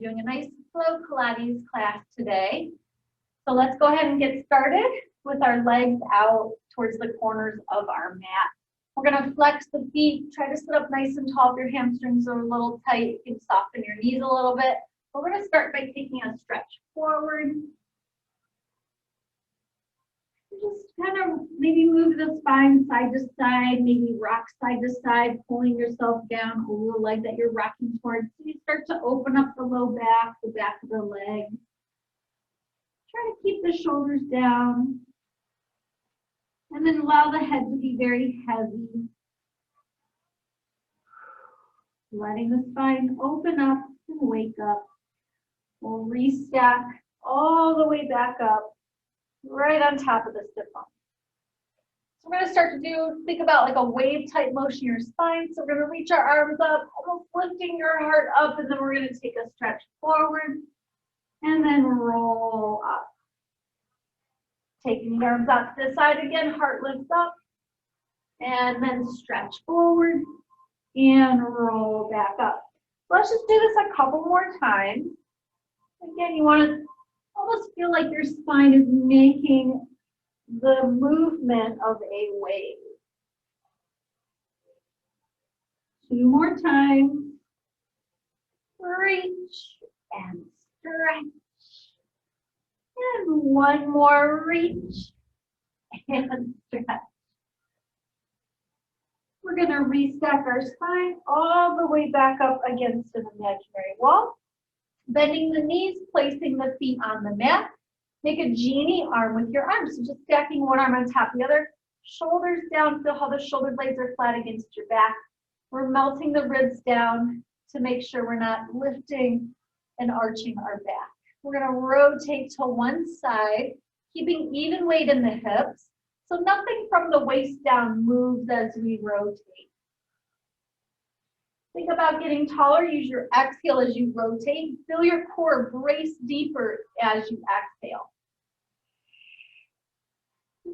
Doing a nice slow Pilates class today. So let's go ahead and get started with our legs out towards the corners of our mat. We're going to flex the feet, try to sit up nice and tall if your hamstrings are a little tight. You can soften your knees a little bit. But we're going to start by taking a stretch forward. Just kind of maybe move the spine side to side, maybe rock side to side, pulling yourself down over the leg that you're rocking towards. So you start to open up the low back, the back of the leg. Try to keep the shoulders down. And then allow the head to be very heavy. Letting the spine open up and wake up. We'll restack all the way back up, right on top of the sit bone. So we're going to start to think about like a wave type motion in your spine. So we're going to reach our arms up, almost lifting your heart up, and then we're going to take a stretch forward and then roll up. Taking the arms out to the side again, heart lifts up, and then stretch forward and roll back up. So let's just do this a couple more times. Again, you want to almost feel like your spine is making the movement of a wave. 2 more times. Reach and stretch. And 1 more reach and stretch. We're going to restack our spine all the way back up against an imaginary wall. Bending the knees, placing the feet on the mat. Make a genie arm with your arms. So just stacking one arm on top of the other. Shoulders down. Feel how the shoulder blades are flat against your back. We're melting the ribs down to make sure we're not lifting and arching our back. We're going to rotate to one side, keeping even weight in the hips. So nothing from the waist down moves as we rotate. Think about getting taller. Use your exhale as you rotate. Feel your core brace deeper as you exhale.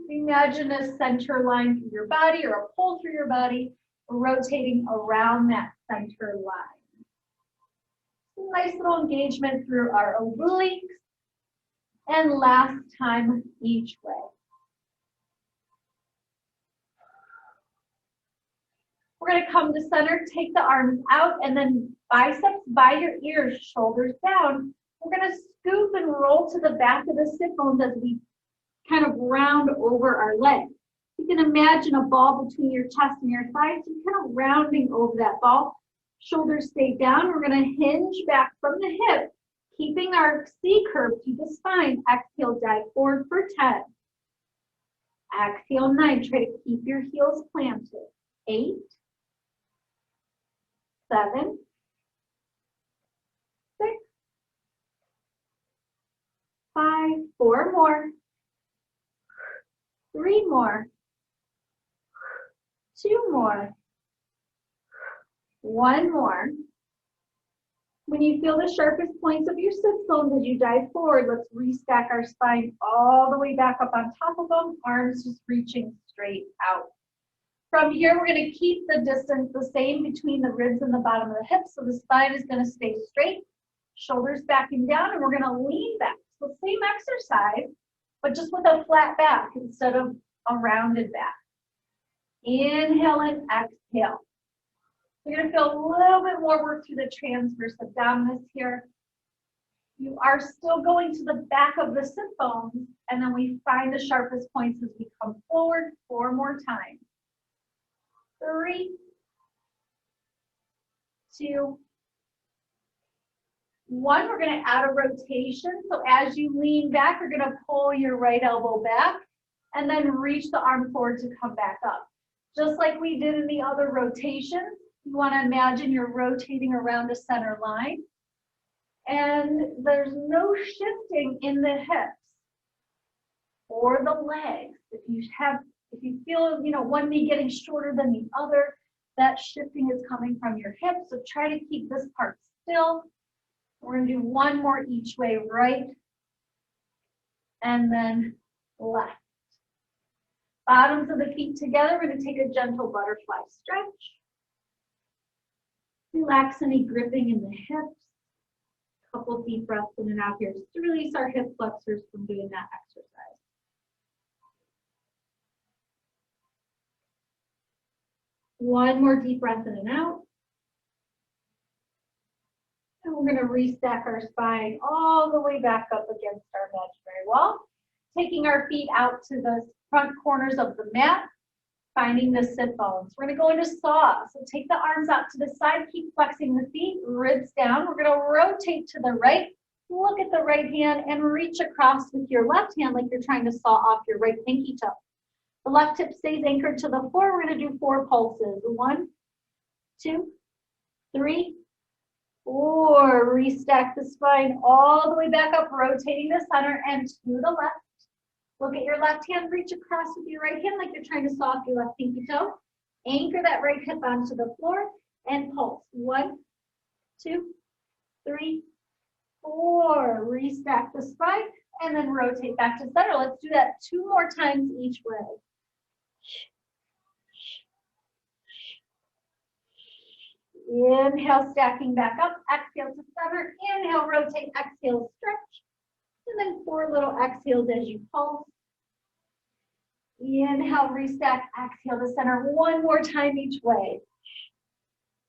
Imagine a center line through your body or a pull through your body, rotating around that center line. Nice little engagement through our obliques. And last time each way. We're going to come to center, take the arms out, and then biceps by your ears, shoulders down. We're going to scoop and roll to the back of the sit bones as we kind of round over our legs. You can imagine a ball between your chest and your thighs. You're kind of rounding over that ball. Shoulders stay down. We're going to hinge back from the hip, keeping our C curve through the spine. Exhale, dive forward for 10. Exhale, 9. Try to keep your heels planted. 8, 7, 6, 5, 4 more, 3 more, 2 more, 1 more. When you feel the sharpest points of your sit bones as you dive forward, let's restack our spine all the way back up on top of them, arms just reaching straight out. From here, we're going to keep the distance the same between the ribs and the bottom of the hips, so the spine is going to stay straight, shoulders backing down, and we're going to lean back. So same exercise, but just with a flat back instead of a rounded back. Inhale and exhale. You're going to feel a little bit more work through the transverse abdominis here. You are still going to the back of the sit bones, and then we find the sharpest points as we come forward 4 more times. 3, 2, 1. We're going to add a rotation. So as you lean back, you're going to pull your right elbow back and then reach the arm forward to come back up. Just like we did in the other rotations, you want to imagine you're rotating around a center line. And there's no shifting in the hips or the legs. If you feel, one knee getting shorter than the other, that shifting is coming from your hips. So try to keep this part still. We're going to do 1 more each way, right and then left. Bottoms of the feet together. We're going to take a gentle butterfly stretch. Relax any gripping in the hips. Couple deep breaths in and out here just to release our hip flexors from doing that exercise. One more deep breath in and out. And we're going to restack our spine all the way back up against our imaginary wall. Taking our feet out to the front corners of the mat, finding the sit bones. We're going to go into saw. So take the arms out to the side, keep flexing the feet, ribs down. We're going to rotate to the right. Look at the right hand and reach across with your left hand like you're trying to saw off your right pinky toe. The left hip stays anchored to the floor. We're going to do 4 pulses. 1, 2, 3, 4. Restack the spine all the way back up, rotating the center and to the left. Look at your left hand, reach across with your right hand like you're trying to saw off your left pinky toe. Anchor that right hip onto the floor and pulse. 1, 2, 3, 4. Restack the spine and then rotate back to center. Let's do that 2 more times each way. Inhale, stacking back up. Exhale to center. Inhale, rotate. Exhale, stretch. And then 4 little exhales as you pulse. Inhale, restack. Exhale to center. 1 more time each way.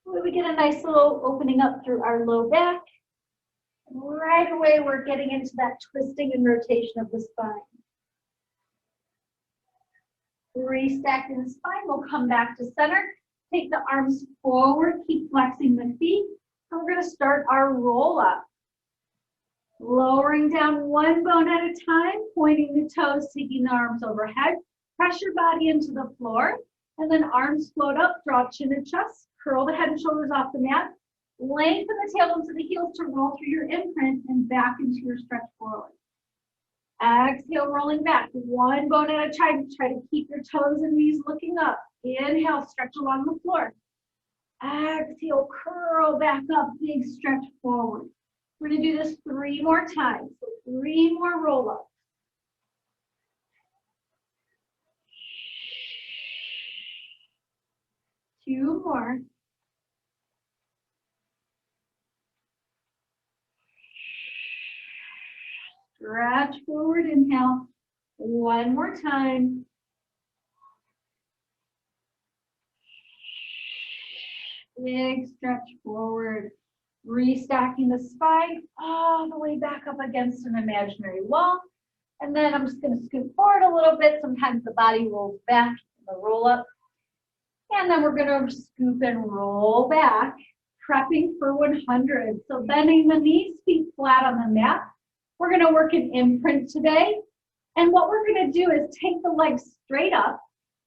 We get a nice little opening up through our low back. Right away, we're getting into that twisting and rotation of the spine. Restacking the spine, we'll come back to center. Take the arms forward, keep flexing the feet. And we're going to start our roll up. Lowering down 1 bone at a time, pointing the toes, taking the arms overhead. Press your body into the floor. And then arms float up, draw chin to chest. Curl the head and shoulders off the mat. Lengthen the tailbone to the heels to roll through your imprint and back into your stretch forward. Exhale, rolling back. 1 bone at a time. Try to keep your toes and knees looking up. Inhale, stretch along the floor. Exhale, curl back up, big stretch forward. We're going to do this 3 more times. So 3 more roll-ups. Two more. Stretch forward, inhale. 1 more time. Big stretch forward. Restacking the spine all the way back up against an imaginary wall. And then I'm just going to scoot forward a little bit. Sometimes the body rolls back in the roll up. And then we're going to scoop and roll back, prepping for 100. So bending the knees, feet flat on the mat. We're going to work an imprint today. And what we're going to do is take the legs straight up.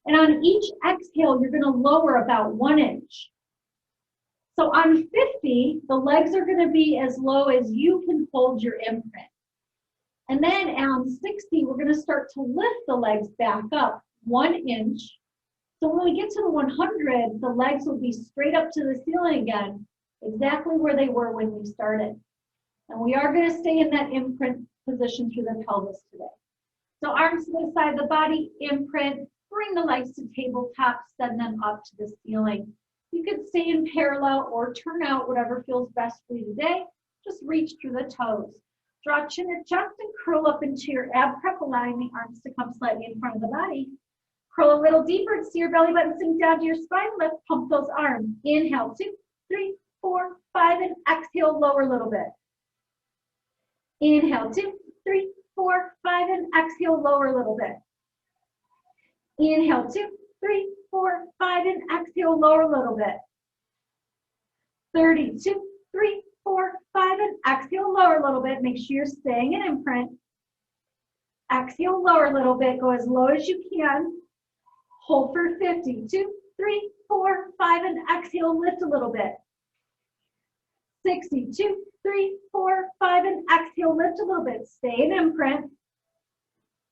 And on each exhale, you're going to lower about 1 inch. So on 50, the legs are going to be as low as you can hold your imprint. And then on 60, we're going to start to lift the legs back up 1 inch. So when we get to the 100, the legs will be straight up to the ceiling again, exactly where they were when we started. And we are going to stay in that imprint position through the pelvis today. So arms to the side of the body, imprint, bring the legs to tabletop, send them up to the ceiling. You could stay in parallel or turn out, whatever feels best for you today. Just reach through the toes. Draw chin to chest and curl up into your ab prep, allowing the arms to come slightly in front of the body. Curl a little deeper, see your belly button sink down to your spine. Let's pump those arms. Inhale, 2, 3, 4, 5, and exhale, lower a little bit. Inhale, 2, 3, 4, 5, and exhale, lower a little bit. Inhale, 2, 3, 4, 5, and exhale, lower a little bit. 30, 2, 3, 4, 5, and exhale, lower a little bit. Make sure you're staying in imprint. Exhale, lower a little bit. Go as low as you can. Hold for 50, 2, 3, 4, 5, and exhale, lift a little bit. 60, 2, 3, 4, 5, and exhale, lift a little bit. Stay in imprint.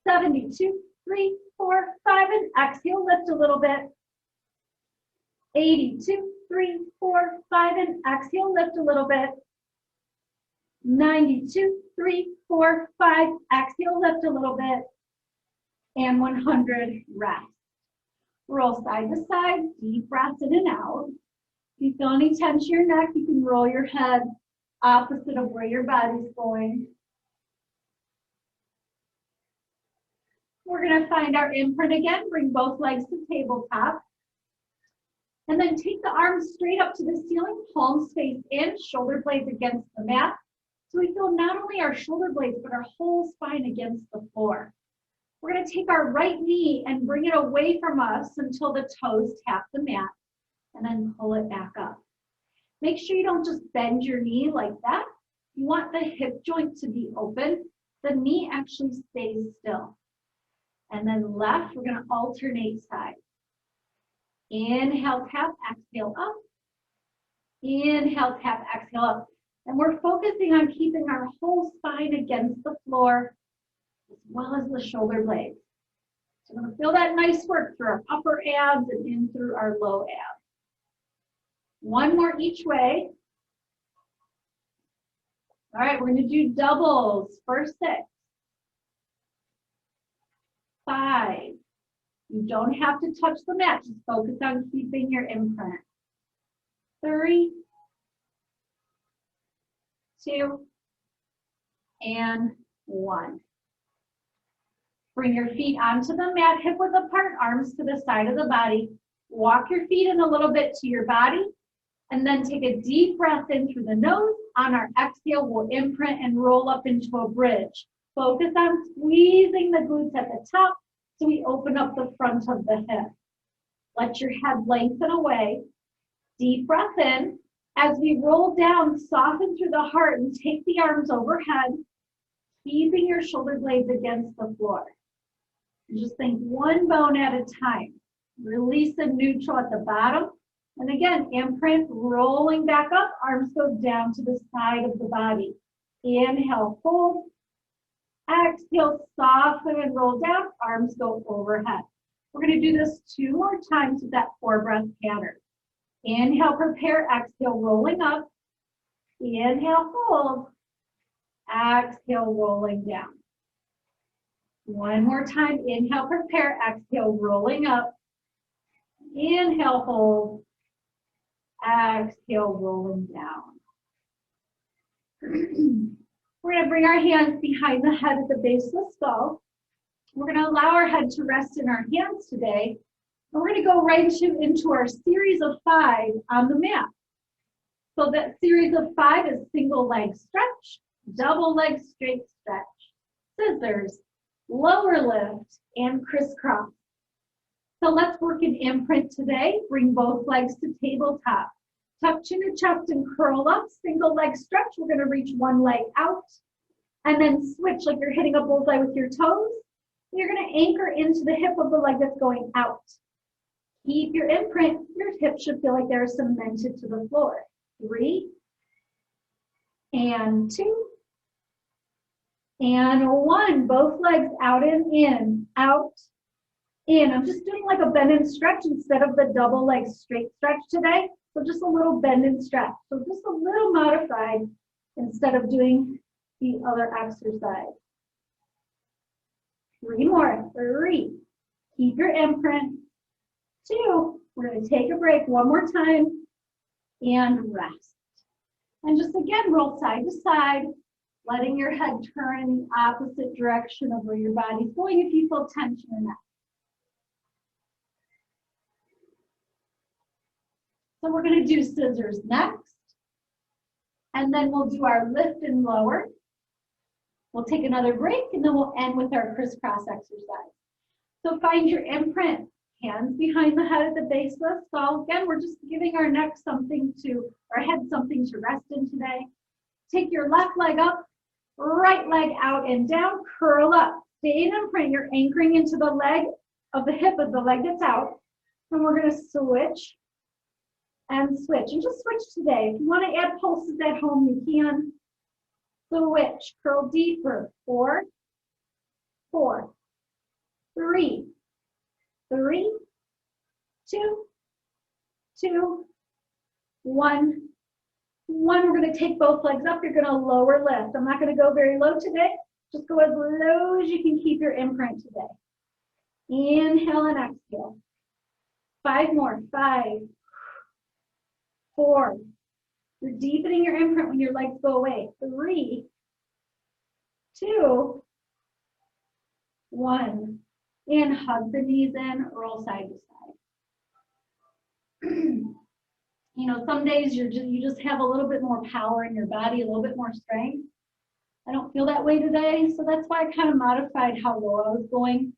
70, 2, 3, 4, 5, and exhale, lift a little bit. 80, 2, 3, 4, 5, and exhale, lift a little bit. 90, 2, 3, 4, 5, exhale, lift a little bit. And 100, rest. Roll side to side, deep breaths in and out. If you feel any tension in your neck, you can roll your head opposite of where your body's going. We're going to find our imprint again. Bring both legs to tabletop. And then take the arms straight up to the ceiling, palms face in, shoulder blades against the mat. So we feel not only our shoulder blades, but our whole spine against the floor. We're going to take our right knee and bring it away from us until the toes tap the mat, and then pull it back up. Make sure you don't just bend your knee like that. You want the hip joint to be open. The knee actually stays still. And then left, we're going to alternate sides. Inhale, tap, exhale up. Inhale, tap, exhale up. And we're focusing on keeping our whole spine against the floor, as well as the shoulder blades. So we're going to feel that nice work through our upper abs and in through our low abs. One more each way. All right, we're going to do doubles for 6, 5. You don't have to touch the mat. Just focus on keeping your imprint. 3, 2, and 1. Bring your feet onto the mat, hip width apart, arms to the side of the body. Walk your feet in a little bit to your body, and then take a deep breath in through the nose. On our exhale, we'll imprint and roll up into a bridge. Focus on squeezing the glutes at the top so we open up the front of the hip. Let your head lengthen away. Deep breath in. As we roll down, soften through the heart and take the arms overhead, keeping your shoulder blades against the floor. Just think one bone at a time. Release the neutral at the bottom. And again, imprint, rolling back up, arms go down to the side of the body. Inhale, hold. Exhale, soften and roll down, arms go overhead. We're going to do this 2 more times with that 4-breath pattern. Inhale, prepare, exhale, rolling up. Inhale, hold. Exhale, rolling down. One more time, inhale, prepare, exhale, rolling up. Inhale, hold. Exhale, rolling down. We're going to bring our hands behind the head at the base of the skull. We're going to allow our head to rest in our hands today. And we're going to go right into our series of 5 on the mat. So that series of 5 is single leg stretch, double leg straight stretch, scissors, lower lift, and crisscross. So let's work an imprint today. Bring both legs to tabletop. Tuck chin to chest and curl up. Single leg stretch. We're going to reach one leg out. And then switch like you're hitting a bullseye with your toes. You're going to anchor into the hip of the leg that's going out. Keep your imprint. Your hips should feel like they're cemented to the floor. 3, and 2, and 1. Both legs out and in, out, in. I'm just doing like a bend and stretch instead of the double leg straight stretch today. So just a little bend and stretch. So just a little modified instead of doing the other exercise. 3 more. 3. Keep your imprint. 2. We're going to take a break one more time and rest. And just again, roll side to side, letting your head turn in the opposite direction of where your body's going if you feel tension in that. So we're going to do scissors next. And then we'll do our lift and lower. We'll take another break and then we'll end with our crisscross exercise. So find your imprint. Hands behind the head at the base of the skull. Again, we're just giving our neck something to, our head something to rest in today. Take your left leg up, right leg out and down, curl up. Stay in imprint. You're anchoring into the leg of the hip of the leg that's out. And we're going to switch and switch. And just switch today. If you want to add pulses at home, you can. Switch, curl deeper. 4, 4, 3, 3, 2, 2, 1. We're going to take both legs up. You're going to lower lift. I'm not going to go very low today. Just go as low as you can keep your imprint today. Inhale and exhale. 5 more. 5, 4, You're deepening your imprint when your legs go away. 3, 2, 1. And hug the knees in, roll side to side. You know, some days you just have a little bit more power in your body, a little bit more strength. I don't feel that way today, so that's why I kind of modified how low I was going.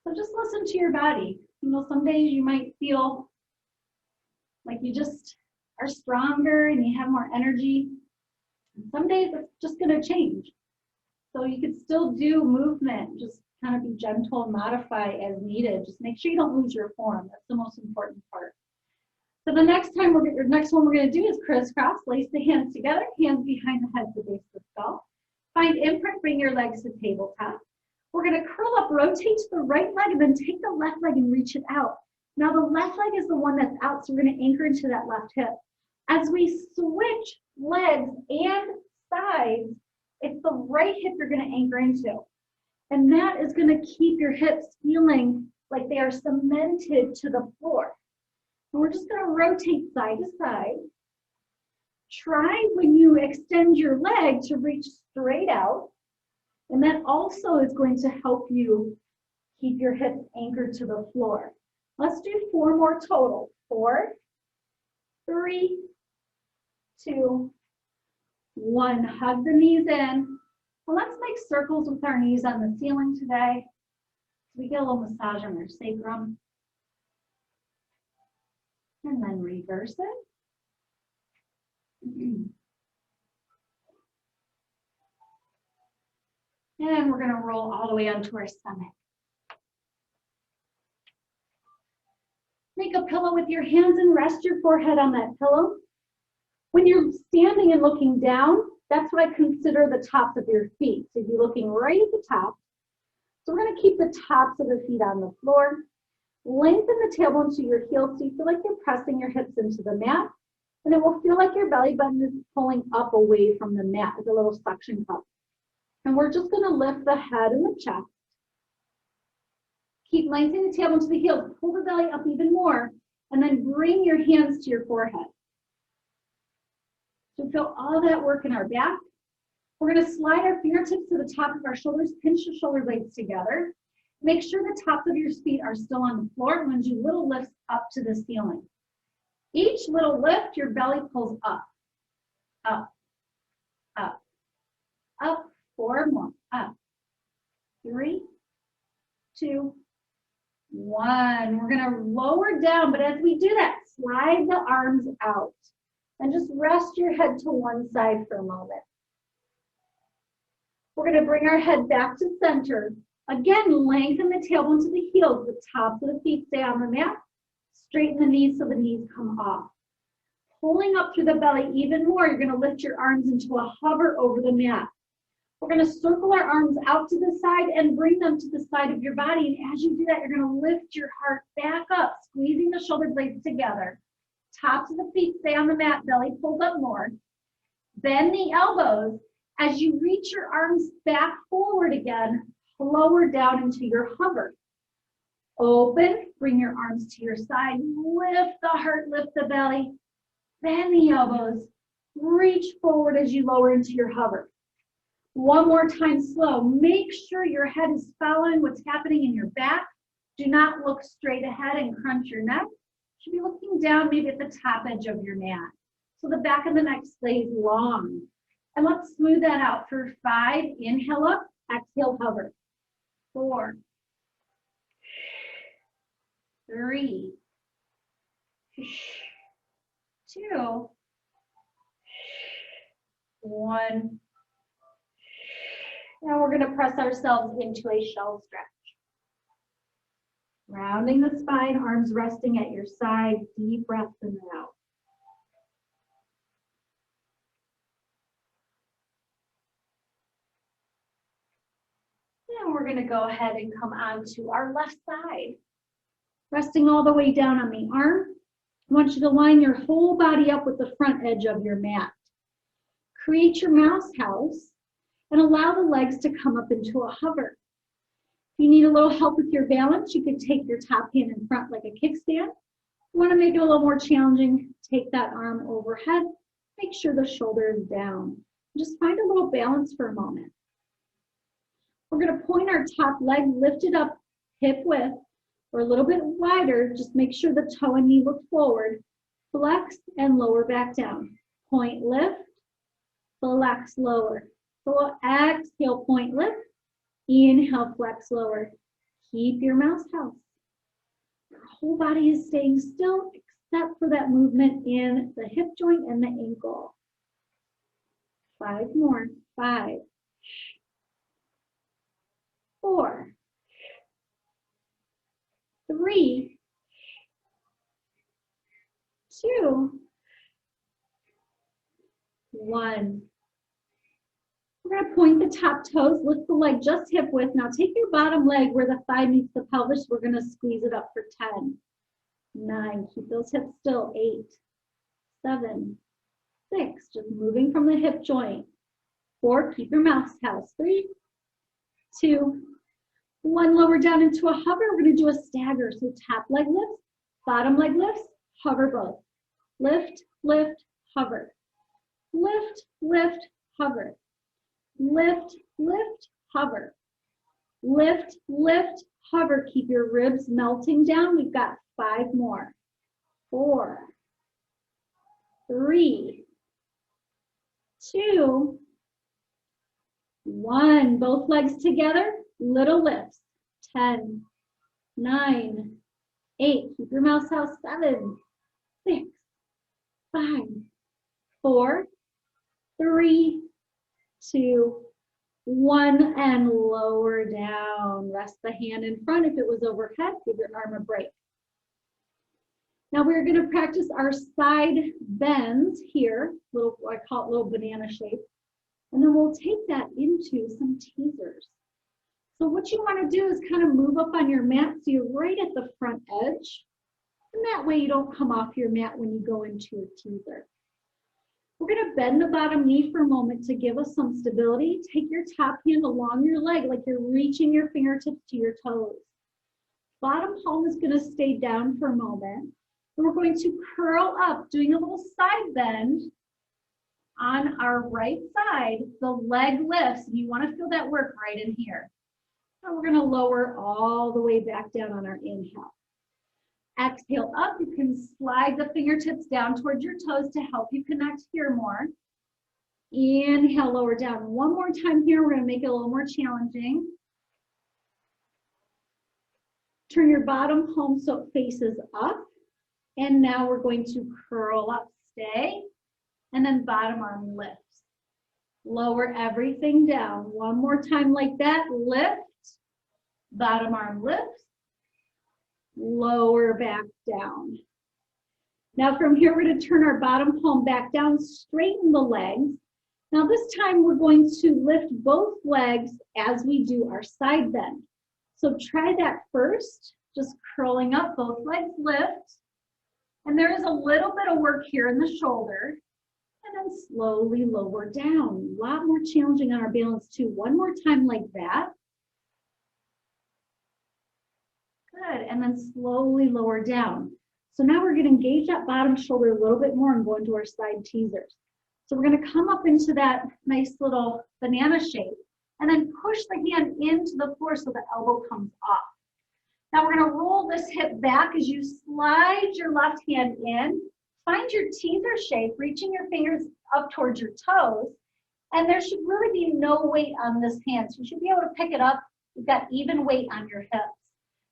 So just listen to your body. You know, some days you might feel like you just are stronger and you have more energy. And some days it's just going to change. So you could still do movement, just kind of be gentle and modify as needed. Just make sure you don't lose your form. That's the most important part. So the next one we're going to do is crisscross. Lace the hands together, hands behind the head to the base of the skull. Find imprint, bring your legs to tabletop. We're going to curl up, rotate to the right leg, and then take the left leg and reach it out. Now the left leg is the one that's out, so we're going to anchor into that left hip. As we switch legs and sides, it's the right hip you're going to anchor into. And that is going to keep your hips feeling like they are cemented to the floor. And we're just going to rotate side to side. Try when you extend your leg to reach straight out. And that also is going to help you keep your hips anchored to the floor. Let's do 4 more total. 4, 3, 2, 1. Hug the knees in. Well, let's make circles with our knees on the ceiling today. We get a little massage on our sacrum. And then reverse it. And we're going to roll all the way onto our stomach. Make a pillow with your hands and rest your forehead on that pillow. When you're standing and looking down, that's what I consider the tops of your feet. So you'd be looking right at the top. So we're going to keep the tops of the feet on the floor. Lengthen the tailbone to your heels so you feel like you're pressing your hips into the mat. And it will feel like your belly button is pulling up away from the mat with a little suction cup. And we're just going to lift the head and the chest. Keep lengthening the tailbone to the heels. Pull the belly up even more. And then bring your hands to your forehead. So feel all that work in our back. We're going to slide our fingertips to the top of our shoulders. Pinch the shoulder blades together. Make sure the tops of your feet are still on the floor. And then do little lifts up to the ceiling. Each little lift, your belly pulls up, up, up, up. 4 more, up. 3, 2, 1. We're going to lower down, but as we do that, slide the arms out and just rest your head to one side for a moment. We're going to bring our head back to center. Again, lengthen the tailbone to the heels. The tops of the feet stay on the mat. Straighten the knees so the knees come off. Pulling up through the belly even more, you're going to lift your arms into a hover over the mat. We're going to circle our arms out to the side and bring them to the side of your body. And as you do that, you're going to lift your heart back up, squeezing the shoulder blades together. Tops of the feet stay on the mat, belly pulls up more. Bend the elbows. As you reach your arms back forward again, lower down into your hover. Open, bring your arms to your side, lift the heart, lift the belly, bend the elbows, reach forward as you lower into your hover. One more time slow. Make sure your head is following what's happening in your back. Do not look straight ahead and crunch your neck. You should be looking down maybe at the top edge of your mat. So the back of the neck stays long. And let's smooth that out for 5. Inhale up, exhale, hover. 4, 3, 2, 1. Now we're going to press ourselves into a shell stretch. Rounding the spine, arms resting at your side, deep breaths in and out. Now we're going to go ahead and come onto our left side. Resting all the way down on the arm. I want you to line your whole body up with the front edge of your mat. Create your mouse house and allow the legs to come up into a hover. If you need a little help with your balance, you could take your top hand in front like a kickstand. If you want to make it a little more challenging, take that arm overhead Make sure the shoulder is down. Just find a little balance for a moment. We're going to point our top leg lifted up hip width or a little bit wider. Just make sure the toe and knee look forward. Flex and lower back down. Point, lift, flex, lower. So exhale, point, lift. Inhale, flex, lower. Keep your mouse house. Your whole body is staying still except for that movement in the hip joint and the ankle. 5 more. 5, 4, 3, 2, 1. We're going to point the top toes, lift the leg just hip width. Now take your bottom leg where the thigh meets the pelvis. We're going to squeeze it up for 10, 9. Keep those hips still. 8, 7, 6. Just moving from the hip joint. 4. Keep your mouse house. 3, 2, 1. Lower down into a hover. We're going to do a stagger. So top leg lifts, bottom leg lifts, hover both. Lift, lift, hover. Lift, lift, hover. Lift, lift, hover. Lift, lift, hover. Keep your ribs melting down. We've got 5 more. 4, 3, 2, 1. Both legs together. Little lifts. 10, 9, 8. Keep your mouse house. 7, 6, 5, 4, 3, 2, 1, and lower down. Rest the hand in front. If it was overhead, give your arm a break. Now we're going to practice our side bends here. Little, I call it little banana shape. And then we'll take that into some teasers. So what you want to do is kind of move up on your mat so you're right at the front edge. And that way you don't come off your mat when you go into a teaser. We're going to bend the bottom knee for a moment to give us some stability. Take your top hand along your leg like you're reaching your fingertips to your toes. Bottom palm is going to stay down for a moment. And we're going to curl up, doing a little side bend on our right side. The leg lifts, and you want to feel that work right in here. And we're going to lower all the way back down on our inhale. Exhale up. You can slide the fingertips down towards your toes to help you connect here more. Inhale, lower down. One more time here. We're going to make it a little more challenging. Turn your bottom palm so it faces up. And now we're going to curl up, stay, and then bottom arm lifts. Lower everything down. One more time like that. Lift, bottom arm lifts. Lower back down. Now from here, we're going to turn our bottom palm back down, straighten the legs. Now this time we're going to lift both legs as we do our side bend. So try that first, just curling up, both legs lift. And there is a little bit of work here in the shoulder. And then slowly lower down. A lot more challenging on our balance too. One more time like that. Good, and then slowly lower down. So now we're going to engage that bottom shoulder a little bit more and go into our side teasers. So we're going to come up into that nice little banana shape and then push the hand into the floor so the elbow comes off. Now we're going to roll this hip back as you slide your left hand in. Find your teaser shape, reaching your fingers up towards your toes. And there should really be no weight on this hand. So you should be able to pick it up. You've got even weight on your hips.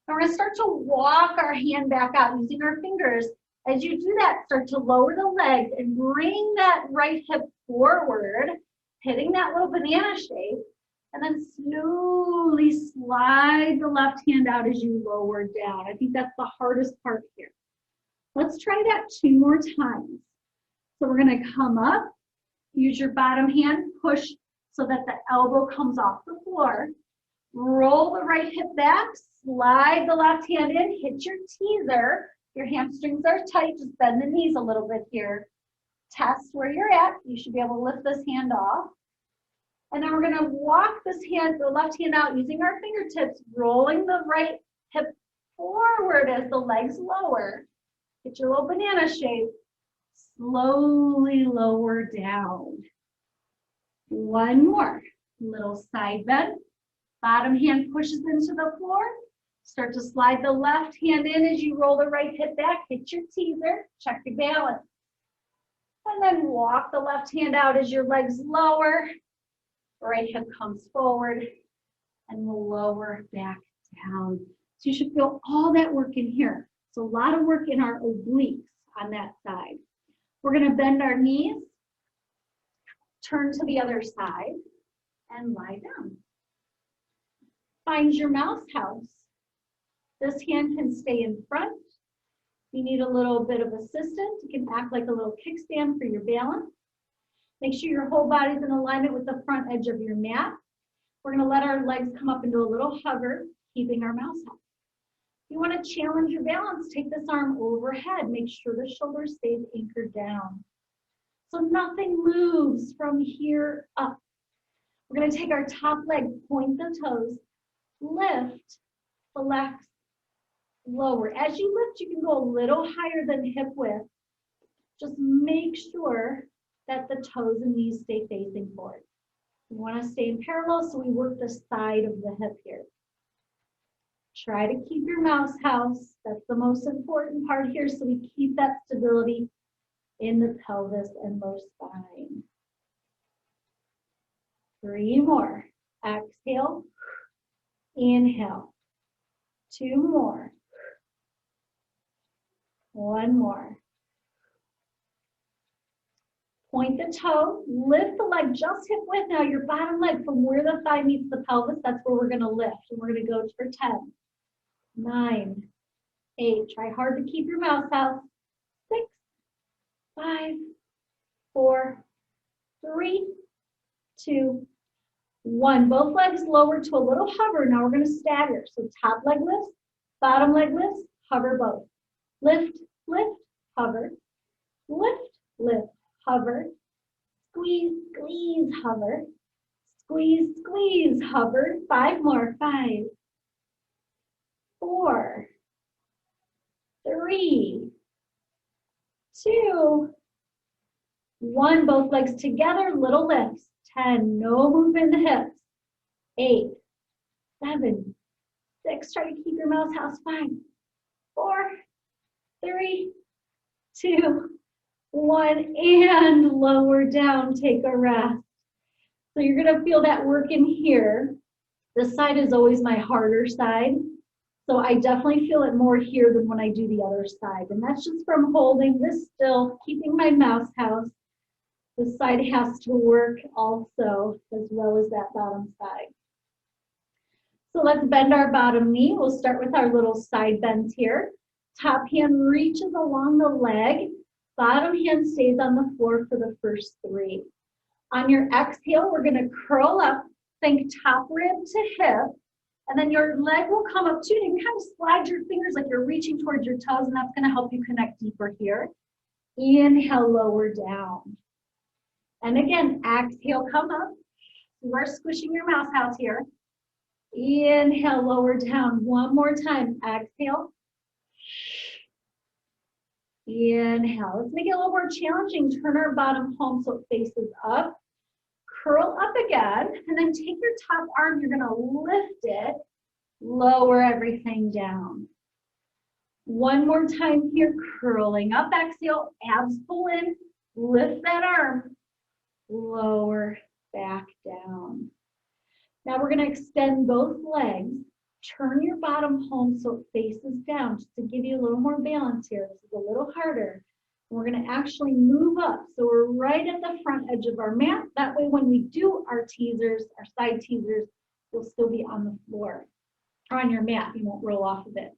Now we're going to start to walk our hand back out using our fingers. As you do that, start to lower the legs and bring that right hip forward, hitting that little banana shape, and then slowly slide the left hand out as you lower down. I think that's the hardest part here. Let's try that 2 more times. So we're going to come up, use your bottom hand, push so that the elbow comes off the floor. Roll the right hip back, slide the left hand in, hit your teaser. Your hamstrings are tight, just bend the knees a little bit here. Test where you're at. You should be able to lift this hand off. And then we're going to walk this hand, the left hand out using our fingertips, rolling the right hip forward as the legs lower. Get your little banana shape. Slowly lower down. One more. Little side bend. Bottom hand pushes into the floor. Start to slide the left hand in as you roll the right hip back. Hit your teaser. Check your balance. And then walk the left hand out as your legs lower. Right hip comes forward. And we'll lower back down. So you should feel all that work in here. So a lot of work in our obliques on that side. We're going to bend our knees, turn to the other side, and lie down. Find your mouse house. This hand can stay in front. If you need a little bit of assistance, you can act like a little kickstand for your balance. Make sure your whole body's in alignment with the front edge of your mat. We're going to let our legs come up into a little hover, keeping our mouse house. If you want to challenge your balance, take this arm overhead. Make sure the shoulder stays anchored down. So nothing moves from here up. We're going to take our top leg, point the toes, lift, flex, lower. As you lift, you can go a little higher than hip width. Just make sure that the toes and knees stay facing forward. We want to stay in parallel, so we work the side of the hip here. Try to keep your mouse house. That's the most important part here, so we keep that stability in the pelvis and low spine. 3 more. Exhale. Inhale. 2 more. 1 more. Point the toe, lift the leg just hip width. Now your bottom leg from where the thigh meets the pelvis, that's where we're gonna lift. And we're gonna go for 10, 9, 8. Try hard to keep your mouse house. 6, 5, 4, 3, 2, 1. Both legs lower to a little hover. Now we're gonna stagger. So top leg lifts, bottom leg lifts, hover both. Lift, lift, hover, lift, lift. Hover, squeeze, squeeze, hover, squeeze, squeeze, hover. 5 more. 5, 4, 3, 2, 1. Both legs together, little lifts. 10, no movement in the hips. 8, 7, 6. Try to keep your mouse house. 5, 4, 3, 2, 1, and lower down, take a rest. So you're gonna feel that work in here. This side is always my harder side. So I definitely feel it more here than when I do the other side. And that's just from holding this still, keeping my mouse house. This side has to work also, as well as that bottom side. So let's bend our bottom knee. We'll start with our little side bends here. Top hand reaches along the leg. Bottom hand stays on the floor for the first 3. On your exhale, we're going to curl up, think top rib to hip, and then your leg will come up too. You can kind of slide your fingers like you're reaching towards your toes, and that's going to help you connect deeper here. Inhale, lower down. And again, exhale, come up. You are squishing your mouse house here. Inhale, lower down. One more time. Exhale. Inhale. Let's make it a little more challenging. Turn our bottom palm so it faces up. Curl up again. And then take your top arm. You're going to lift it. Lower everything down. One more time here. Curling up. Exhale. Abs pull in. Lift that arm. Lower back down. Now we're going to extend both legs. Turn your bottom palm so it faces down, just to give you a little more balance here. This is a little harder. And we're going to actually move up. So we're right at the front edge of our mat. That way when we do our teasers, our side teasers, you'll still be on the floor or on your mat. You won't roll off of it.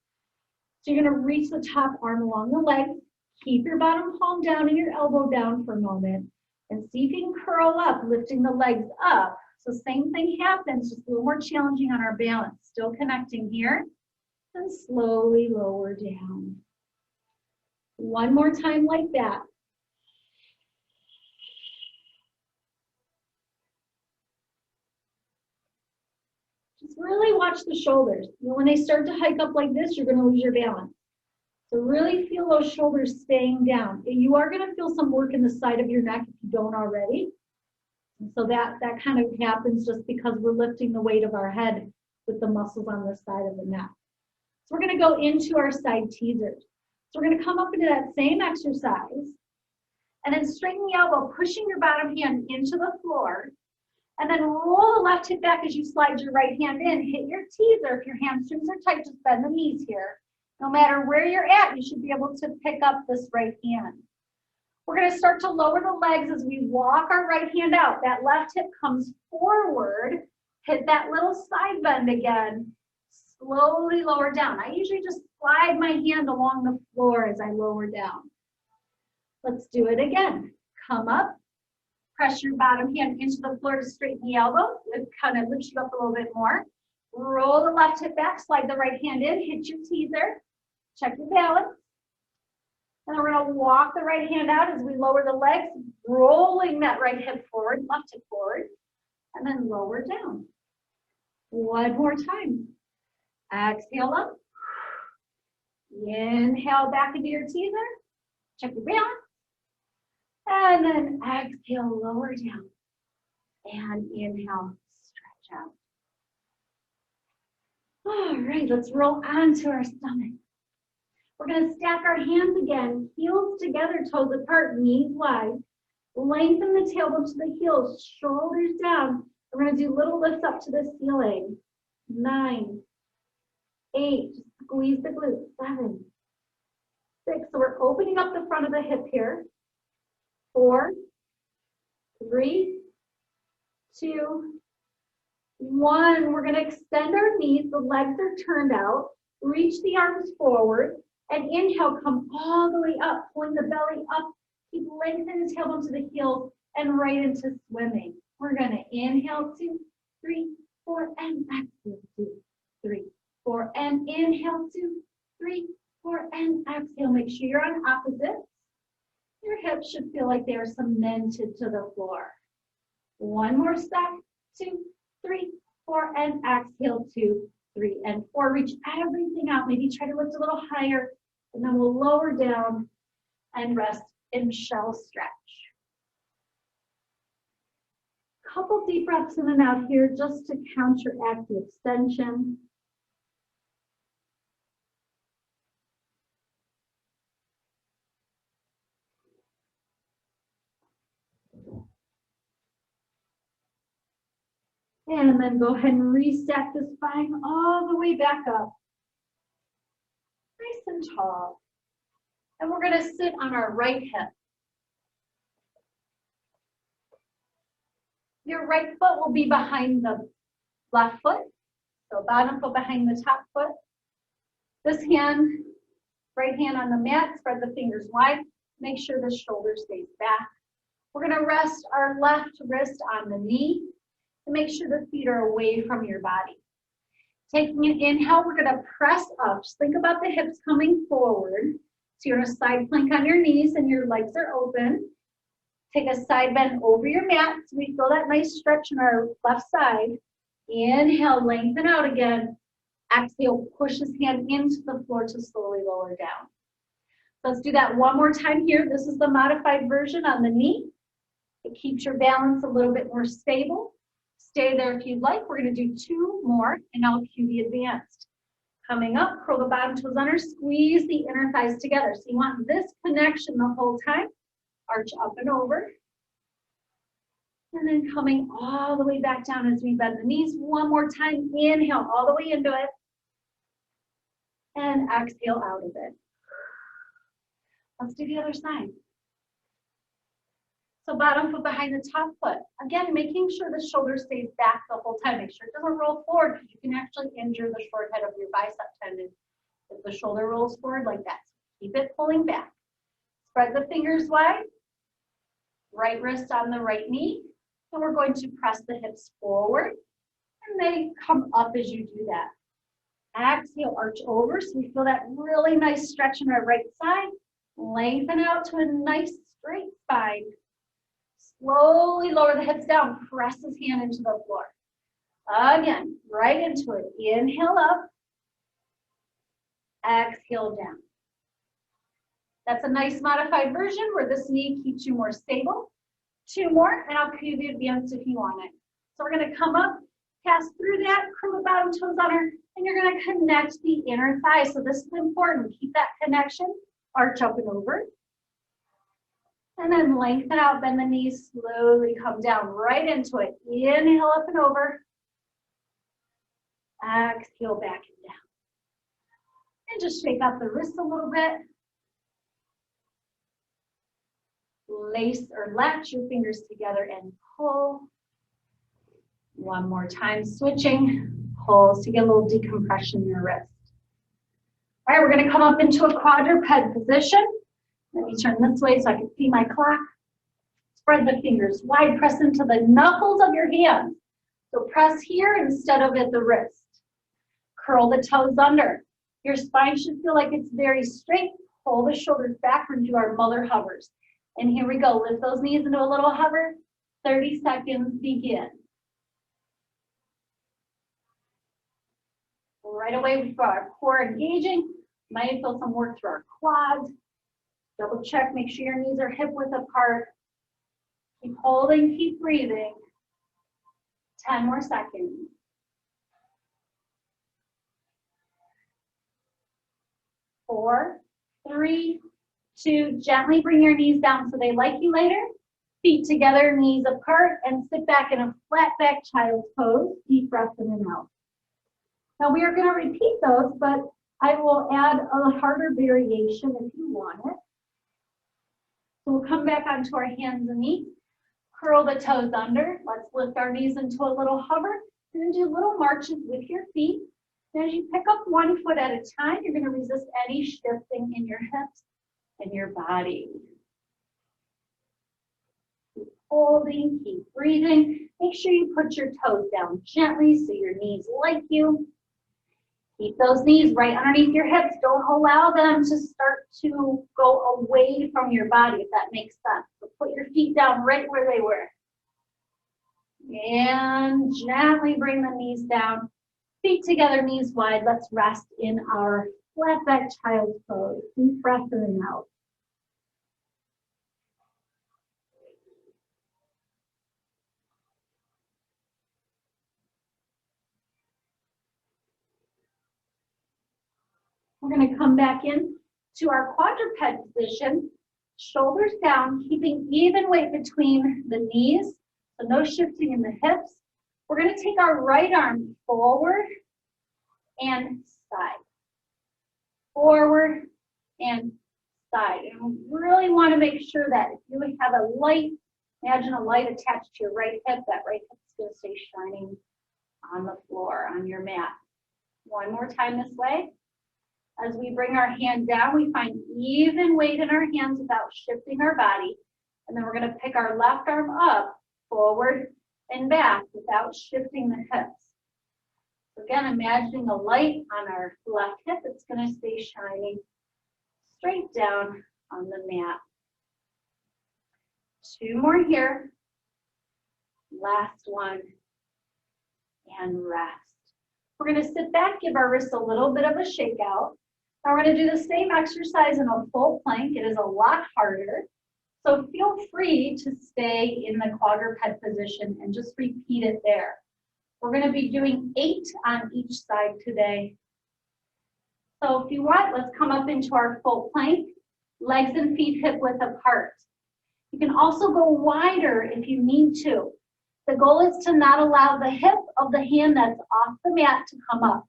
So you're going to reach the top arm along the leg. Keep your bottom palm down and your elbow down for a moment. And see if you can curl up, lifting the legs up. So same thing happens, just a little more challenging on our balance. Still connecting here, and slowly lower down. One more time like that. Just really watch the shoulders. You know, when they start to hike up like this, you're going to lose your balance. So really feel those shoulders staying down. You are going to feel some work in the side of your neck if you don't already. And so that kind of happens just because we're lifting the weight of our head with the muscles on the side of the neck. So we're going to go into our side teasers. So we're going to come up into that same exercise and then straighten the elbow, pushing your bottom hand into the floor, and then roll the left hip back as you slide your right hand in. Hit your teaser. If your hamstrings are tight, just bend the knees here. No matter where you're at, you should be able to pick up this right hand. We're going to start to lower the legs as we walk our right hand out. That left hip comes forward. Hit that little side bend again. Slowly lower down. I usually just slide my hand along the floor as I lower down. Let's do it again. Come up. Press your bottom hand into the floor to straighten the elbow. It kind of lifts you up a little bit more. Roll the left hip back, slide the right hand in, hit your teaser. Check your balance. And then we're going to walk the right hand out as we lower the legs, rolling that right hip forward, left hip forward, and then lower down. One more time. Exhale up. Inhale back into your teaser. Check your balance. And then exhale, lower down. And inhale, stretch out. All right, let's roll onto our stomach. We're going to stack our hands again, heels together, toes apart, knees wide. Lengthen the tailbone to the heels, shoulders down. We're going to do little lifts up to the ceiling. 9, 8, squeeze the glutes. 7, 6. So we're opening up the front of the hip here. 4, 3, 2, 1. We're going to extend our knees. The legs are turned out. Reach the arms forward. And inhale, come all the way up, pulling the belly up. Keep lengthening the tailbone to the heels and right into swimming. We're going to inhale, 2, 3, 4, and exhale, 2, 3, 4, and inhale, 2, 3, 4, and exhale. Make sure you're on opposites. Your hips should feel like they are cemented to the floor. One more step, 2, 3, 4, and exhale, 2, 3, and 4. Reach everything out. Maybe try to lift a little higher, and then we'll lower down and rest in shell stretch. Couple deep breaths in and out here just to counteract the extension. And then go ahead and reset the spine all the way back up. Nice and tall. And we're going to sit on our right hip. Your right foot will be behind the left foot. So bottom foot behind the top foot. This hand, right hand on the mat, spread the fingers wide. Make sure the shoulder stays back. We're going to rest our left wrist on the knee and make sure the feet are away from your body. Taking an inhale, we're going to press up. Just think about the hips coming forward. So you're in a side plank on your knees and your legs are open. Take a side bend over your mat so we feel that nice stretch in our left side. Inhale, lengthen out again. Exhale, push his hand into the floor to slowly lower down. Let's do that one more time here. This is the modified version on the knee. It keeps your balance a little bit more stable. Stay there if you'd like. We're going to do 2 more, and I'll cue the advanced. Coming up, curl the bottom toes under, squeeze the inner thighs together. So you want this connection the whole time. Arch up and over. And then coming all the way back down as we bend the knees. One more time. Inhale all the way into it. And exhale out of it. Let's do the other side. So bottom foot behind the top foot. Again, making sure the shoulder stays back the whole time. Make sure it doesn't roll forward because you can actually injure the short head of your bicep tendon if the shoulder rolls forward like that. So keep it pulling back. Spread the fingers wide. Right wrist on the right knee. And we're going to press the hips forward. And they come up as you do that. Exhale, arch over. So we feel that really nice stretch in our right side. Lengthen out to a nice straight spine. Slowly lower the hips down. Press his hand into the floor. Again, right into it. Inhale up. Exhale down. That's a nice modified version where this knee keeps you more stable. 2 more, and I'll give you advanced if you want it. So we're gonna come up, pass through that, curl the bottom toes under, and you're gonna connect the inner thigh. So this is important. Keep that connection, arch up and over. And then lengthen out, bend the knees, slowly come down right into it. Inhale up and over. Exhale back and down. And just shake out the wrists a little bit. Lace or latch your fingers together and pull. One more time, switching. Pull to get a little decompression in your wrist. All right, we're gonna come up into a quadruped position. Let me turn this way so I can see my clock. Spread the fingers wide, press into the knuckles of your hands. So press here instead of at the wrist. Curl the toes under. Your spine should feel like it's very straight. Pull the shoulders back and do our mother hovers. And here we go, lift those knees into a little hover. 30 seconds, begin. Right away, we've got our core engaging. Might feel some work through our quads. Double check, make sure your knees are hip width apart. Keep holding, keep breathing. 10 more seconds. 4, 3, 2, gently bring your knees down so they like you later. Feet together, knees apart, and sit back in a flat back child's pose. Deep breath in and out. Now we are going to repeat those, but I will add a harder variation if you want it. So we'll come back onto our hands and knees. Curl the toes under. Let's lift our knees into a little hover. And then do little marches with your feet. And as you pick up one foot at a time, you're going to resist any shifting in your hips and your body. Keep holding, keep breathing. Make sure you put your toes down gently so your knees like you. Keep those knees right underneath your hips. Don't allow them to start to go away from your body, if that makes sense. So put your feet down right where they were. And gently bring the knees down. Feet together, knees wide. Let's rest in our flat back child's pose. Deep breath in and out. We're going to come back in to our quadruped position, shoulders down, keeping even weight between the knees, so no shifting in the hips. We're going to take our right arm forward and side, forward and side. And we really want to make sure that if you have a light, imagine a light attached to your right hip, that right hip is going to stay shining on the floor, on your mat. One more time this way. As we bring our hand down, we find even weight in our hands without shifting our body. And then we're going to pick our left arm up, forward and back without shifting the hips. So again, imagining a light on our left hip, it's going to stay shining straight down on the mat. 2 more here. Last one. And rest. We're going to sit back, give our wrists a little bit of a shake out. Now we're going to do the same exercise in a full plank. It is a lot harder. So feel free to stay in the quadruped position and just repeat it there. We're going to be doing 8 on each side today. So if you want, let's come up into our full plank, legs and feet hip width apart. You can also go wider if you need to. The goal is to not allow the hip of the hand that's off the mat to come up.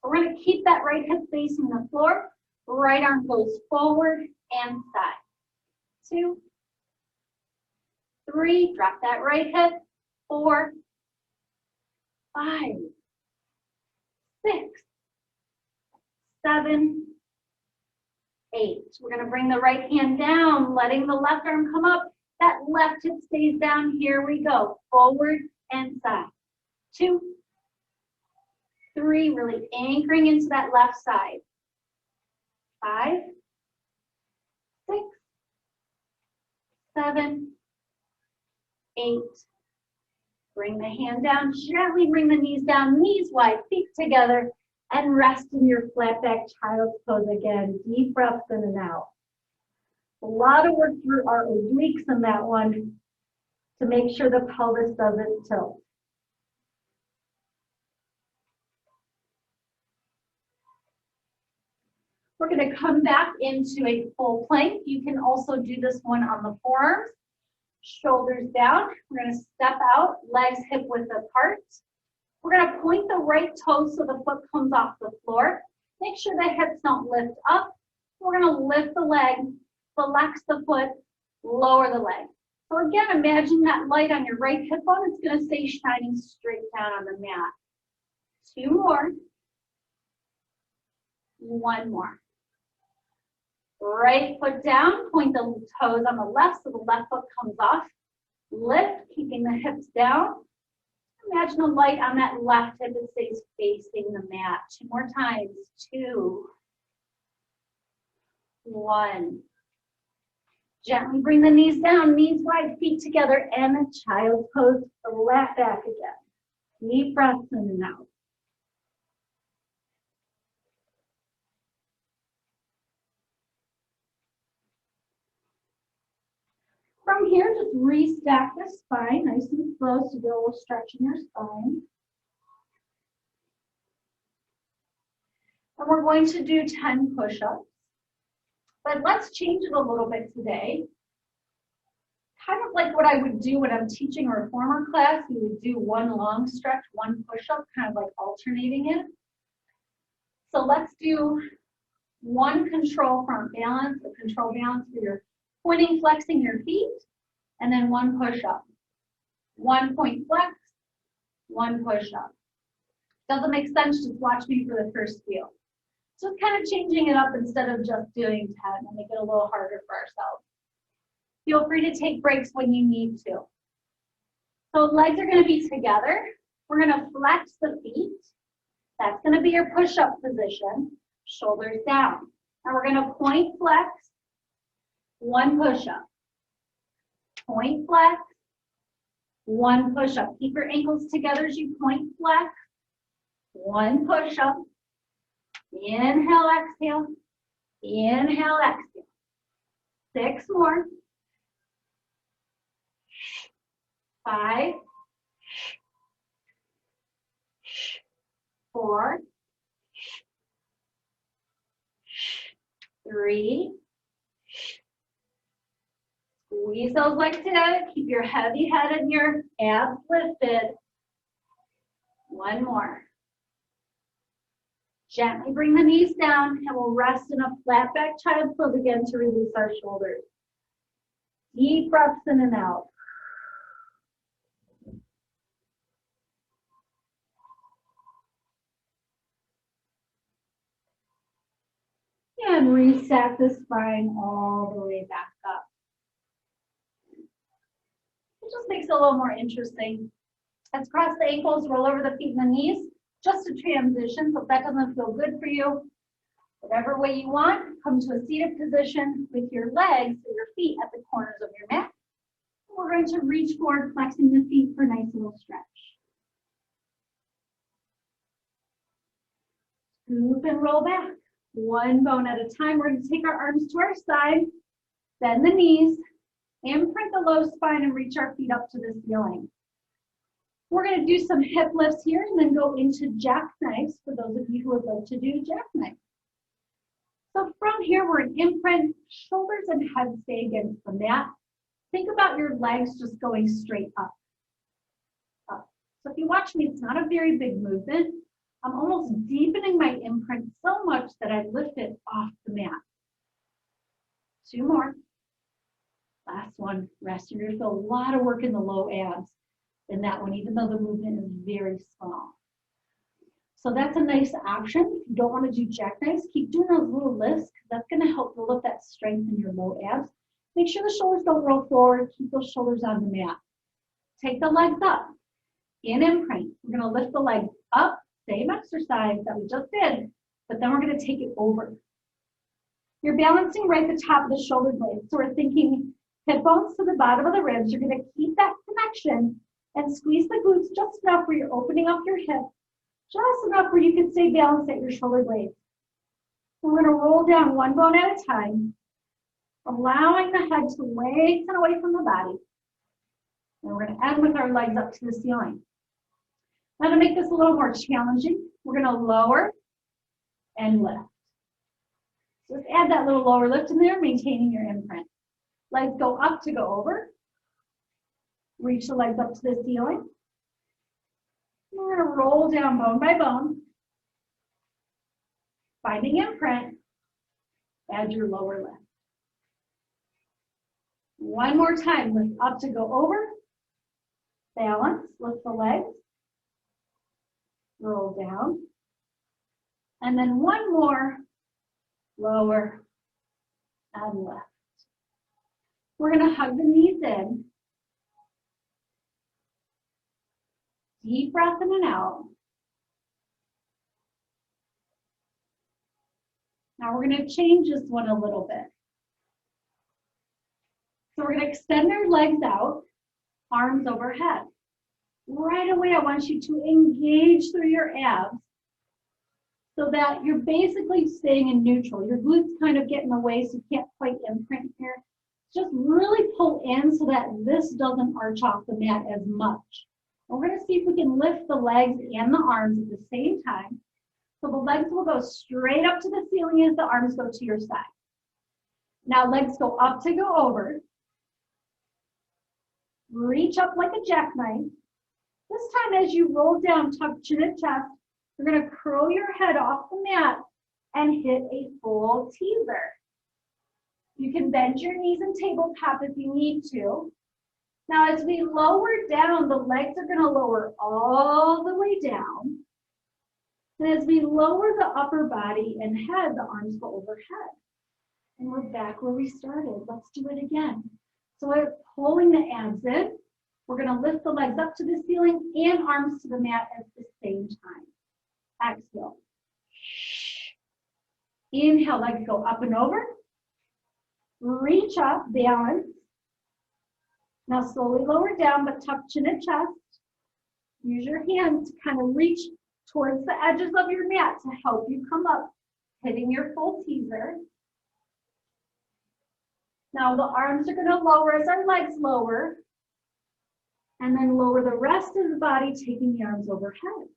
We're going to keep that right hip facing the floor. Right arm goes forward and side. 2, 3, drop that right hip. 4, 5, 6, 7, 8. We're going to bring the right hand down, letting the left arm come up. That left hip stays down. Here we go. Forward and side. 2, 3, really anchoring into that left side. 5, 6, 7, 8. Bring the hand down, gently bring the knees down, knees wide, feet together, and rest in your flat back child's pose again. Deep breaths in and out. A lot of work through our obliques in that one to make sure the pelvis doesn't tilt. We're going to come back into a full plank. You can also do this one on the forearms. Shoulders down. We're going to step out, legs hip width apart. We're going to point the right toe so the foot comes off the floor. Make sure the hips don't lift up. We're going to lift the leg, flex the foot, lower the leg. So again, imagine that light on your right hip bone. It's going to stay shining straight down on the mat. 2 more. 1 more. Right foot down, point the toes on the left so the left foot comes off. Lift, keeping the hips down. Imagine a light on that left hip that stays facing the mat. 2 more times. 2. 1. Gently bring the knees down, knees wide, feet together, and the child's pose, flat back again. Deep breaths in and out. From here, just restack the spine, nice and slow, so you get a little stretch in your spine. And we're going to do 10 push-ups. But let's change it a little bit today. Kind of like what I would do when I'm teaching a reformer class, we would do 1 long stretch, 1 push-up, kind of like alternating it. So let's do 1 control front balance, a control balance for your pointing, flexing your feet, and then 1 push-up. 1 point flex, 1 push-up. Doesn't make sense, just watch me for the first few. So kind of changing it up instead of just doing 10 and make it a little harder for ourselves. Feel free to take breaks when you need to. So legs are going to be together. We're going to flex the feet. That's going to be your push-up position. Shoulders down. And we're going to point flex, 1 push-up. Point flex, 1 push-up. Keep your ankles together as you point flex, 1 push-up. Inhale, exhale. Inhale, exhale. 6 more. 5. 4. 3. Squeeze those legs together. Keep your heavy head and your abs lifted. 1 more. Gently bring the knees down and we'll rest in a flat back child's pose again to release our shoulders. Deep breaths in and out. And reset the spine all the way back up. It just makes it a little more interesting. Let's cross the ankles, roll over the feet and the knees. Just a transition, so if that doesn't feel good for you, whatever way you want, come to a seated position with your legs or your feet at the corners of your mat. We're going to reach forward, flexing the feet for a nice little stretch. Scoop and roll back. 1 bone at a time. We're going to take our arms to our side, bend the knees, imprint the low spine, and reach our feet up to the ceiling. We're going to do some hip lifts here and then go into jackknives for those of you who would like to do jackknives. So from here, we're in imprint, shoulders and head stay against the mat. Think about your legs just going straight up. Up. So if you watch me, it's not a very big movement. I'm almost deepening my imprint so much that I lift it off the mat. 2 more. Last one. Rest. You're going to feel a lot of work in the low abs in that one, even though the movement is very small. So that's a nice option. If you don't want to do jackknives, keep doing those little lifts because that's going to help build up that strength in your low abs. Make sure the shoulders don't roll forward. Keep those shoulders on the mat. Take the legs up. In imprint, we're going to lift the legs up. Same exercise that we just did, but then we're going to take it over. You're balancing right at the top of the shoulder blades. So we're thinking hip bones to the bottom of the ribs. You're going to keep that connection and squeeze the glutes just enough where you're opening up your hip, just enough where you can stay balanced at your shoulder blades. So we're going to roll down 1 bone at a time. allowing the head to lengthen away from the body. And we're going to end with our legs up to the ceiling. Now to make this a little more challenging, we're going to lower and lift. Just add that little lower lift in there, maintaining your imprint. Legs go up to go over. Reach the legs up to the ceiling. We're going to roll down bone by bone. Finding imprint, add your lower lift. One more time, lift up to go over. Balance, lift the legs. Roll down. And then one more, lower and lift. We're going to hug the knees in. Deep breath in and out. Now we're going to change this one a little bit. So we're going to extend our legs out, arms overhead. Right away, I want you to engage through your abs so that you're basically staying in neutral. Your glutes kind of get in the way, so you can't quite imprint here. Just really pull in so that this doesn't arch off the mat as much. And we're going to see if we can lift the legs and the arms at the same time. So the legs will go straight up to the ceiling as the arms go to your side. Now legs go up to go over. Reach up like a jackknife. This time as you roll down, tuck chin and chest, you're going to curl your head off the mat and hit a full teaser. You can bend your knees and tabletop if you need to. Now as we lower down, the legs are going to lower all the way down. And as we lower the upper body and head, the arms go overhead. And we're back where we started. Let's do it again. So we're pulling the abs in. We're going to lift the legs up to the ceiling and arms to the mat at the same time. Exhale. Inhale, legs go up and over. Reach up, balance. Now slowly lower down, but tuck chin and chest. Use your hands to kind of reach towards the edges of your mat to help you come up, hitting your full teaser. Now the arms are going to lower as our legs lower, and then lower the rest of the body, taking the arms overhead.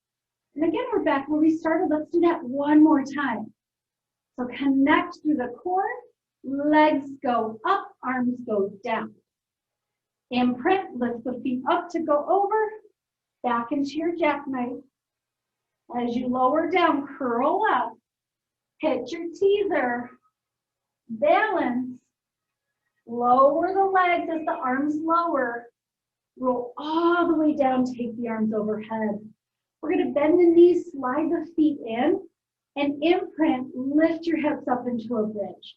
And again, we're back where we started. Let's do that one more time. So connect through the core, legs go up, arms go down. Imprint, lift the feet up to go over, back into your jackknife. As you lower down, curl up, hit your teaser, balance, lower the legs as the arms lower, roll all the way down, take the arms overhead. We're going to bend the knees, slide the feet in, and imprint, lift your hips up into a bridge.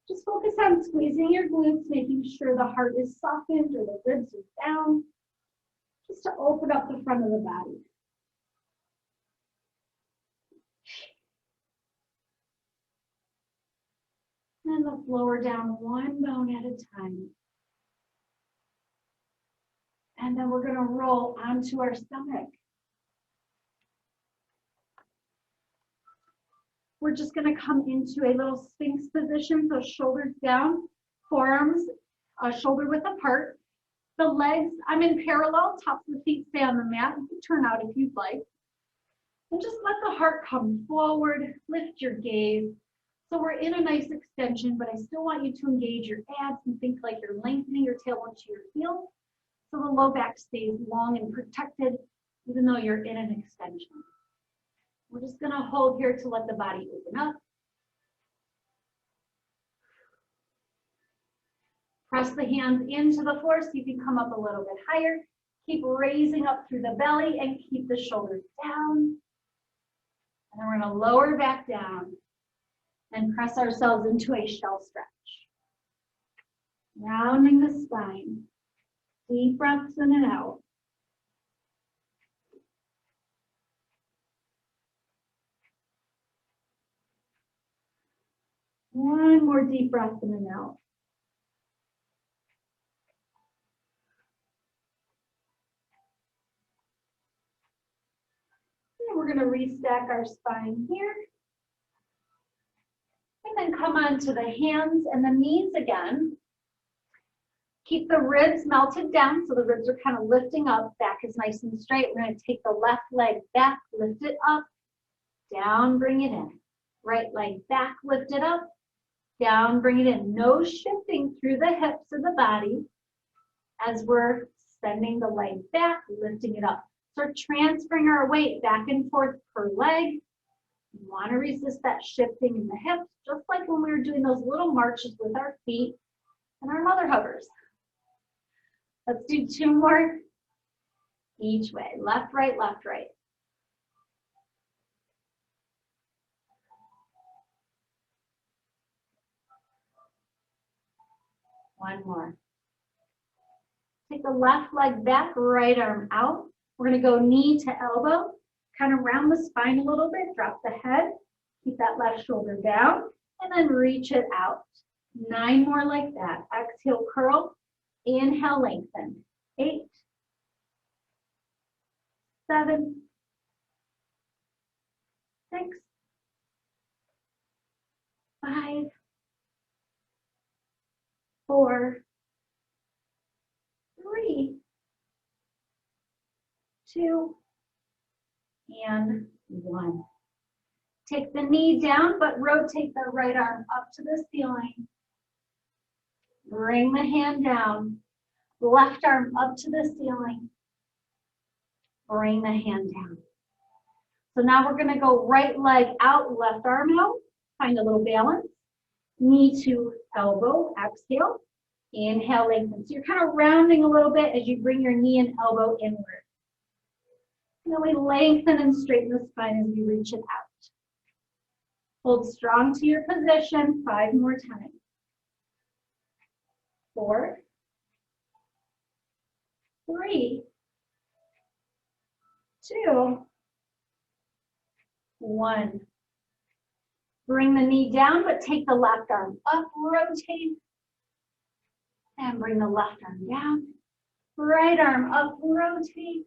Just focus on squeezing your glutes, making sure the heart is softened or the ribs are down, just to open up the front of the body. And let's lower down one bone at a time. And then we're going to roll onto our stomach. We're just going to come into a little Sphinx position, so shoulders down, forearms shoulder width apart. The legs, I'm in parallel, tops of the feet stay on the mat. You can turn out if you'd like. And just let the heart come forward, lift your gaze. So we're in a nice extension, but I still want you to engage your abs and think like you're lengthening your tailbone to your heel. So the low back stays long and protected, even though you're in an extension. We're just going to hold here to let the body open up. Press the hands into the floor so you can come up a little bit higher. Keep raising up through the belly and keep the shoulders down. And then we're going to lower back down and press ourselves into a shell stretch. Rounding the spine. Deep breaths in and out. One more deep breath in and out. And we're going to restack our spine here. And then come onto the hands and the knees again. Keep the ribs melted down so the ribs are kind of lifting up. Back is nice and straight. We're going to take the left leg back, lift it up, down, bring it in. Right leg back, lift it up, down, bring it in. No shifting through the hips of the body as we're sending the leg back, lifting it up. So we're transferring our weight back and forth per leg. You want to resist that shifting in the hips, just like when we were doing those little marches with our feet and our mother hovers. Let's do 2 more each way. Left, right, left, right. One more. Take the left leg back, right arm out. We're going to go knee to elbow, kind of round the spine a little bit, drop the head, keep that left shoulder down, and then reach it out. 9 more like that. Exhale, curl. Inhale, lengthen. 8, 7, 6, 5, 4, 3, 2, and 1. Take the knee down, but rotate the right arm up to the ceiling. Bring the hand down. Left arm up to the ceiling. Bring the hand down. So now we're going to go right leg out, left arm out. Find a little balance. Knee to elbow. Exhale. Inhale, lengthen. So you're kind of rounding a little bit as you bring your knee and elbow inward. Really lengthen and straighten the spine as you reach it out. Hold strong to your position. 5 more times. 4, 3, 2, 1. Bring the knee down, but take the left arm up, rotate, and bring the left arm down. Right arm up, rotate.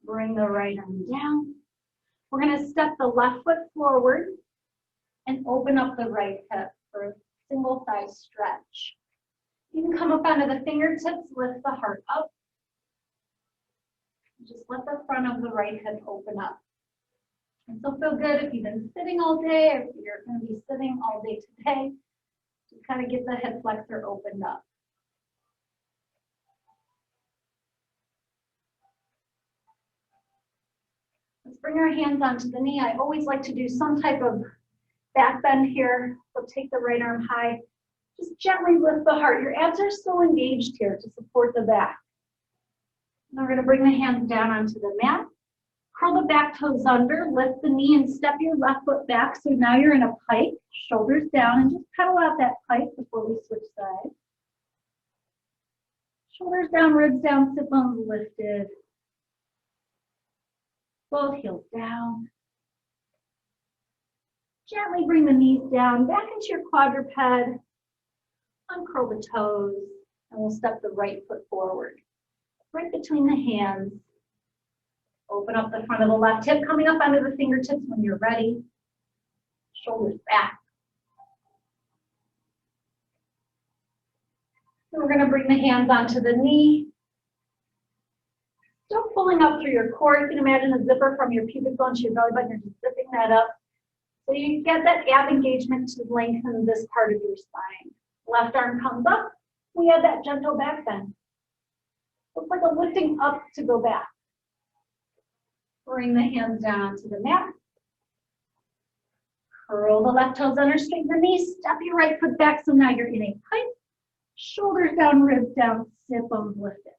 Bring the right arm down. We're going to step the left foot forward and open up the right hip for a single thigh stretch. You can come up onto the fingertips, lift the heart up. Just let the front of the right hip open up. And so feel good if you've been sitting all day or if you're going to be sitting all day today. Just kind of get the hip flexor opened up. Let's bring our hands onto the knee. I always like to do some type of back bend here. So take the right arm high. Just gently lift the heart. Your abs are still engaged here to support the back. Now we're going to bring the hands down onto the mat. Curl the back toes under, lift the knee and step your left foot back. So now you're in a pike, shoulders down, and just pedal out that pike before we switch sides. Shoulders down, ribs down, sit bones lifted. Both heels down. Gently bring the knees down, back into your quadruped. Uncurl the toes, and we'll step the right foot forward. Right between the hands. Open up the front of the left hip, coming up onto the fingertips when you're ready. Shoulders back. And we're going to bring the hands onto the knee. Still pulling up through your core. You can imagine a zipper from your pubic bone to your belly button. You're just zipping that up. So you get that ab engagement to lengthen this part of your spine. Left arm comes up. We have that gentle back bend. Looks like a lifting up to go back. Bring the hands down onto the mat. Curl the left toes under, straighten the knees, step your right foot back so now you're in a pike. Shoulders down, ribs down, sit bones lifted.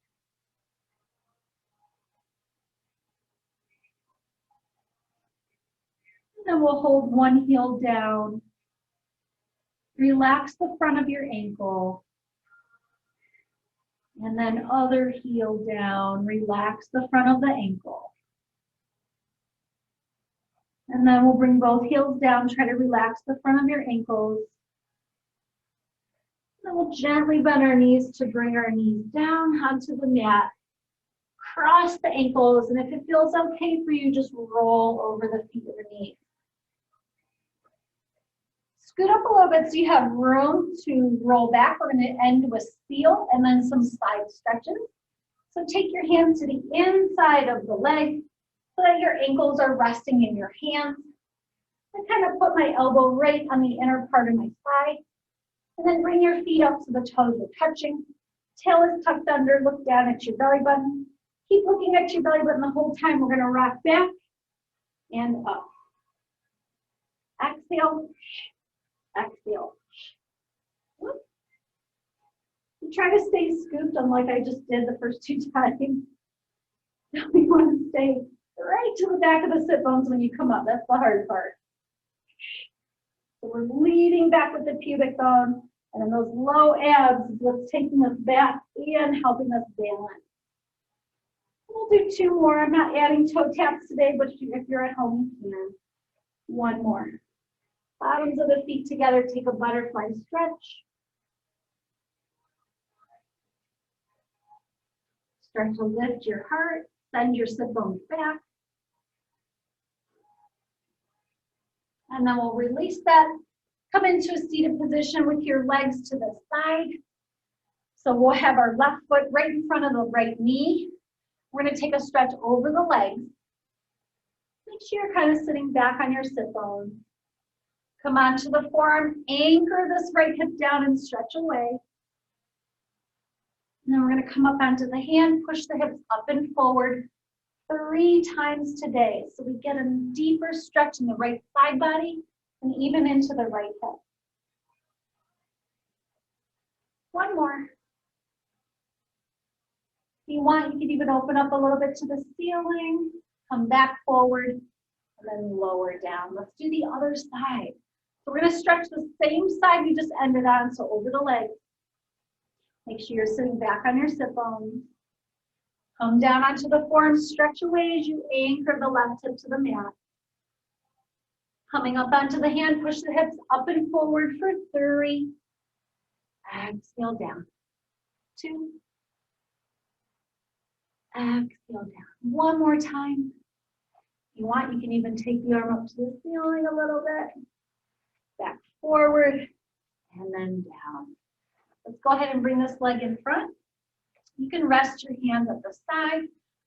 And then we'll hold one heel down. Relax the front of your ankle. And then other heel down, relax the front of the ankle. And then we'll bring both heels down, try to relax the front of your ankles. And then we'll gently bend our knees to bring our knees down onto the mat. Cross the ankles, and if it feels okay for you, just roll over the feet or the knees. Scoot up a little bit so you have room to roll back. We're going to end with seal and then some side stretches. So take your hands to the inside of the leg so that your ankles are resting in your hands. I kind of put my elbow right on the inner part of my thigh. And then bring your feet up so the toes are touching. Tail is tucked under. Look down at your belly button. Keep looking at your belly button the whole time. We're going to rock back and up. Exhale. Exhale. Whoop. Try to stay scooped, unlike I just did the first 2 times. We want to stay right to the back of the sit bones when you come up. That's the hard part. So we're leading back with the pubic bone, and then those low abs is what's taking us back and helping us balance. We'll do 2 more. I'm not adding toe taps today, but if you're at home, you can. 1 more. Bottoms of the feet together, take a butterfly stretch. Start to lift your heart, send your sit bones back. And then we'll release that. Come into a seated position with your legs to the side. So we'll have our left foot right in front of the right knee. We're going to take a stretch over the legs. Make sure you're kind of sitting back on your sit bones. Come onto the forearm, anchor this right hip down and stretch away. And then we're going to come up onto the hand, push the hips up and forward 3 times today. So we get a deeper stretch in the right side body and even into the right hip. 1 more. If you want, you can even open up a little bit to the ceiling, come back forward, and then lower down. Let's do the other side. So we're going to stretch the same side we just ended on, so over the legs. Make sure you're sitting back on your sit bones. Come down onto the forearm, stretch away as you anchor the left hip to the mat. Coming up onto the hand, push the hips up and forward for 3. Exhale down. 2. Exhale down. 1 more time. If you want, you can even take the arm up to the ceiling a little bit. Back forward, and then down. Let's go ahead and bring this leg in front. You can rest your hands at the side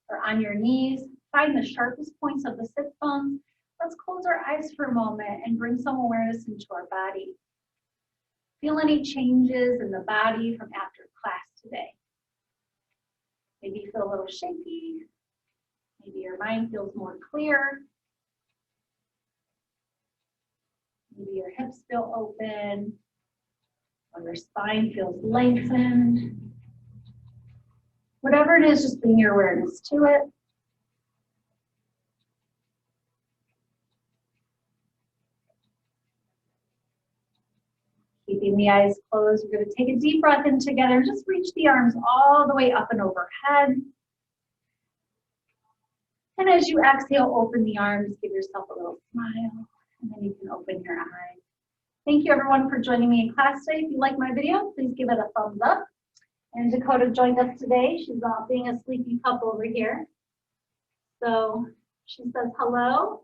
or on your knees. Find the sharpest points of the sit bones. Let's close our eyes for a moment and bring some awareness into our body. Feel any changes in the body from after class today. Maybe you feel a little shaky. Maybe your mind feels more clear. Maybe your hips feel open, or your spine feels lengthened. Whatever it is, just bring your awareness to it. Keeping the eyes closed, we're going to take a deep breath in together. Just reach the arms all the way up and overhead. And as you exhale, open the arms, give yourself a little smile, and then you can open your eyes. Thank you everyone for joining me in class today. If you like my video, please give it a thumbs up. And Dakota joined us today. She's being a sleepy pup over here. So she says hello.